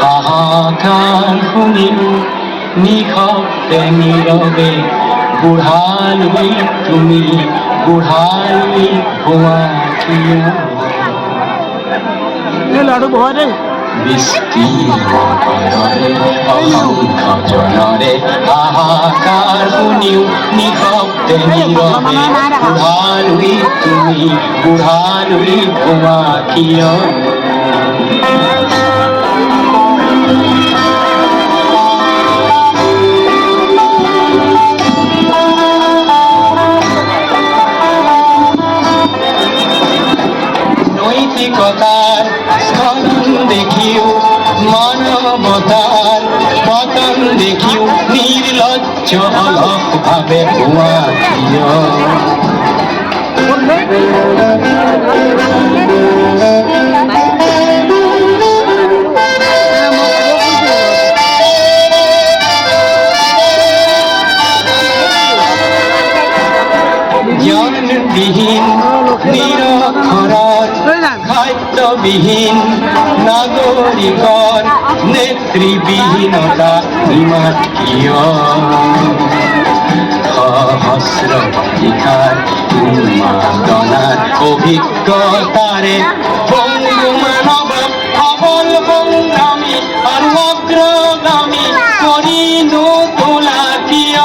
হাহাকার শুনিল নিশব্দে নীরবে বুঢ়ালৈ তুমি বুঢ়ালৈ ভুৱা বিস্তীৰ্ণৰে অসংখ্য জনৰে হাহাকাৰ শুনিও নিশব্দে নীৰৱে বুঢ়ালৈ তুমি বুঢ়ালৈ ভুৱা কিয় নৈতিকতার স্খলন দেখিও মানবতার পতন দেখিও নির্লজ্জ অলক ভাবে ভুয়া জ্ঞানবিহীন নিরক্ষরার খাদ্যবিহীন নাগরিকৰ নেতৃবিহীনতা ইমান কিয় সহস্র শিখার উন্মাদনার অভিজ্ঞতাৰে বঙ্গু মানৱ সবল সংগ্ৰামী আৰু অগ্ৰগামী কৰি নোতোলা কিয়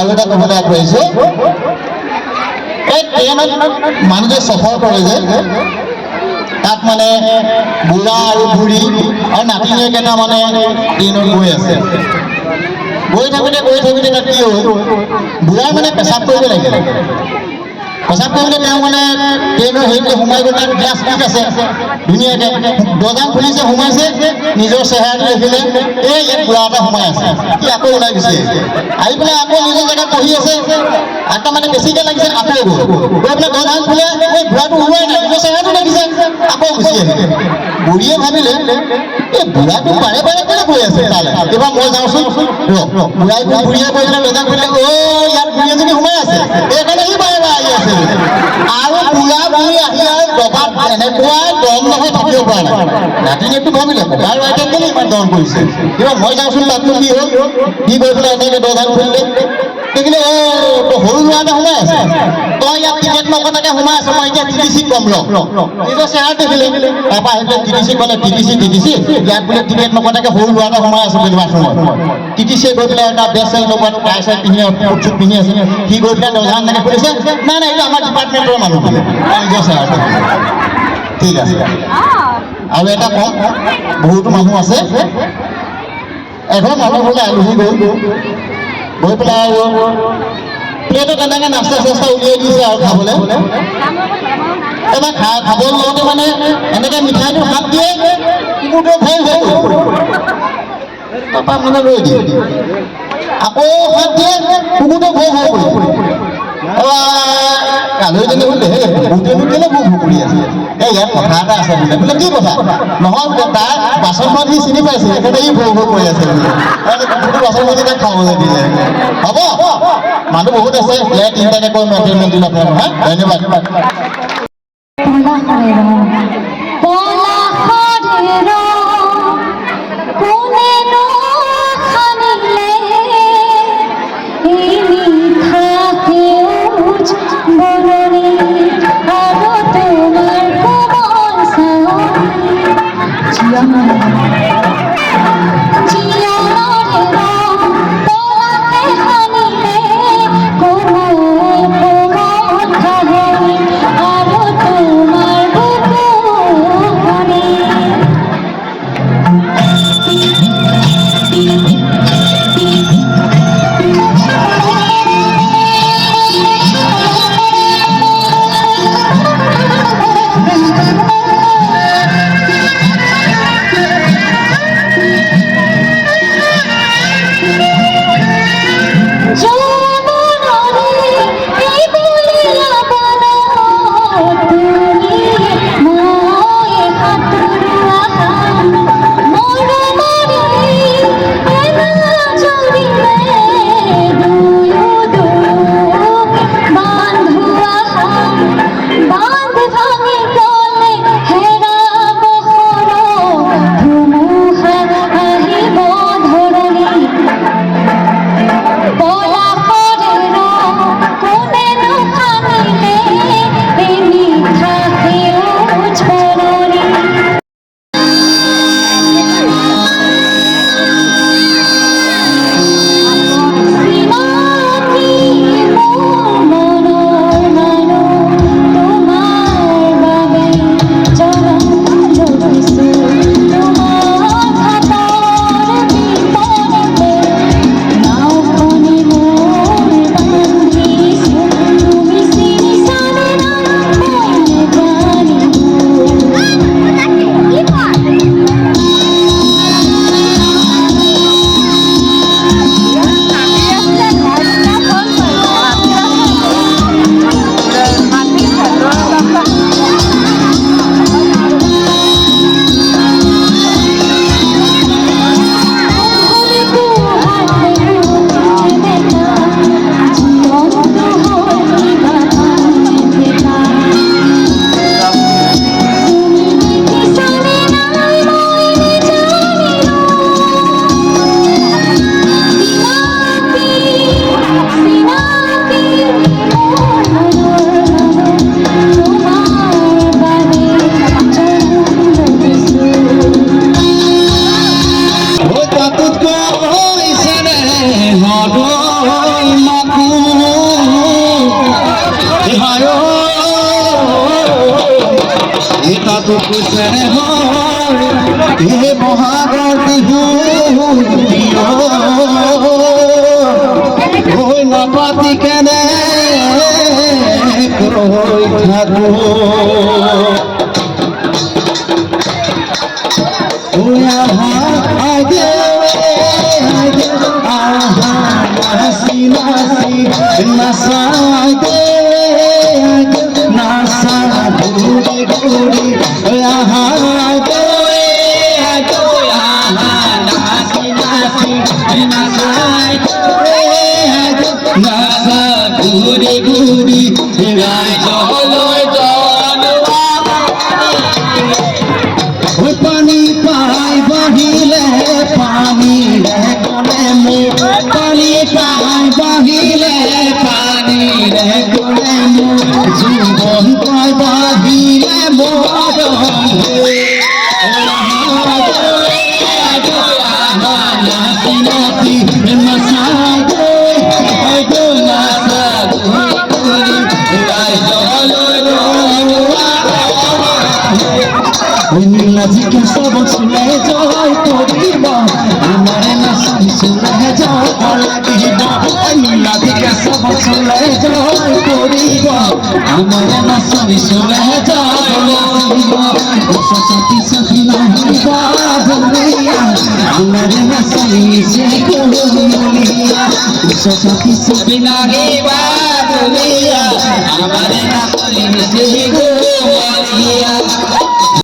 আৰু এটা ক'বলৈ আগবাঢ়িছোঁ এই ট্ৰেইনত মানুহ যে চফৰ কৰে যে তাত মানে বুঢ়া আৰু বুঢ়ী আৰু নাতিনীয়েকেইটা মানে ট্ৰেইনত গৈ আছে গৈ থাকোঁতে তাত কি হ'ল বুঢ়াই মানে পেচাব কৰিব লাগিলে পেচাব কৰিবলৈ তেওঁ মানে ট্ৰেইনৰ হেৰিতে সোমাই গৈ তাত গ্লাছ পিক আছে ধুনীয়াকৈ দৰ্জা খুলিছে সোমাইছে নিজৰ চেহেৰাটো দেখিলে এই ইয়াত বুঢ়া এটা সোমাই আছে সি আকৌ ওলাই গুচি আহিছে আহি পেলাই আকৌ নিজৰ জেগাত বহি আছে আকৌ মানে বেছিকৈ লাগিছে আকৌ গৈ পেলাই দৰ্জা খোলে এই বুঢ়াটো ওলোৱাই নাই নিজৰ চেহেৰাটো দেখিছে আকৌ গুচি আহিলে বুঢ়ীয়ে ভাবিলে এই বুঢ়াটো বাৰে বাৰে কেলৈ গৈ আছে তালৈ এইবাৰ মই যাওঁচোন বুঢ়াই বুঢ়ীয়ে গৈ পেলাই দৰ্জা খুলিলে ইয়াত বুঢ়ী এজনী সোমাই আছে সেইকাৰণে সি বাৰে বাৰে আহি আছে আৰু বুঢ়া বুঢ়ী আহি আৰু দবাত এনেকুৱা দম নহয় থাকিব পৰা নাই নাতিনীয়েকটো ভাবিলে ককাৰ আইতাক কেলৈ ইমান দম কৰিছে এইবাৰ মই যাওঁচোন তাতনো কি হ'ল সি গৈ পেলাই এনেকৈ দৰ্জা খুলিলে দেখিলে সৰু ল'ৰা এটা সোমাই আছে তই ইয়াত টিকেট নকটাকে সোমাই আছে মই এতিয়া টিটিচিক কম ৰ নিজৰ চেহেৰা দেখিলে তাৰপৰা আহি পেলাই টিটিচি ক'লে টিটিচি ইয়াত বোলে টিকেট নকটাকে সৰু ল'ৰা এটা সোমাই আছে বুলি বাথৰুমত টিটিচিয়ে গৈ পেলাই এটা বেষ্ট চেল লগত টাই চাই পিন্ধি ফুট চুট পিন্ধি আছে সি গৈ পেলাই দৰ্জা এনেকৈ খুলিছে নাই এইটো আমাৰ ডিপাৰ্টমেণ্টৰ মানুহ বোলে নিজৰ চেহেৰা ঠিক আছে আৰু এটা কম বহুতো মানুহ আছে এঘৰ মানুহ বোলে আলহী গৈ পেলাই আৰু প্লেটত এনেকৈ নাস্তা চাস্তা উলিয়াই দিছে আৰু খাবলৈ এবাৰ খাব লওঁতে মানে এনেকৈ মিঠাইটো হাত দিয়ে কুকুৰটো ভয় হৈ গ'ল তাৰপৰা মানে ৰৈ দিয়ে আকৌ হাত দিয়ে কুকুৰটো ভয় হৈ গ'ল আলহীজনী বোলে হে বহুতেনো কেলৈ মোক ভুকুৰি আছে ইয়াত কথা এটা আছে বোলে কি কথা নহয় বোলে তাৰ বাচন মাত সি চিনি পাইছে সেইকাৰণে সি ভৌ কৰি আছে বোলে কুকুৰটো বাচন মাতি তাক খাবলৈ দিলে হ'ব মানুহ বহুত আছে ইয়াৰ তিনিটাকে কৈ মেণ্টেলমেণ্ট দিল আপোনালোক হা ধন্যবাদ তোমার এই বহাগৰ বিহু ঐ নাপাতি কেনে ৰৈ থাকো ঐ আহা আগে আহা নাচি নাচি নাচাই দে নাচা ঘূৰি ঘূৰি ঐ আহা আগে আহা নাচি নাচি নাচাই দে নাচা ঘূৰি ঘূৰি গাই জলৈ ওই পানি পাই বাহিলে পানি রে কোনে মুখ পানি পাই বাহিলে পানি রে কোনে মুখ জীবন পাই বাহিলে মরণ নাচি নাচি নাচাই দে নাচা ঘুরি গাই নীলাজিকে সব শুনে জয় করিব আমার নাচি শুনে জয় লাগিব নীলাজিকে সব শুনে জয় করিব আমার নাচি শুনে জয় লাগিব সতী সতী নাহিবা দুনিয়া আমার নাচি সে কুলিয়া সতী সতী নাহিবা দুনিয়া আমার নাচি সে কুলিয়া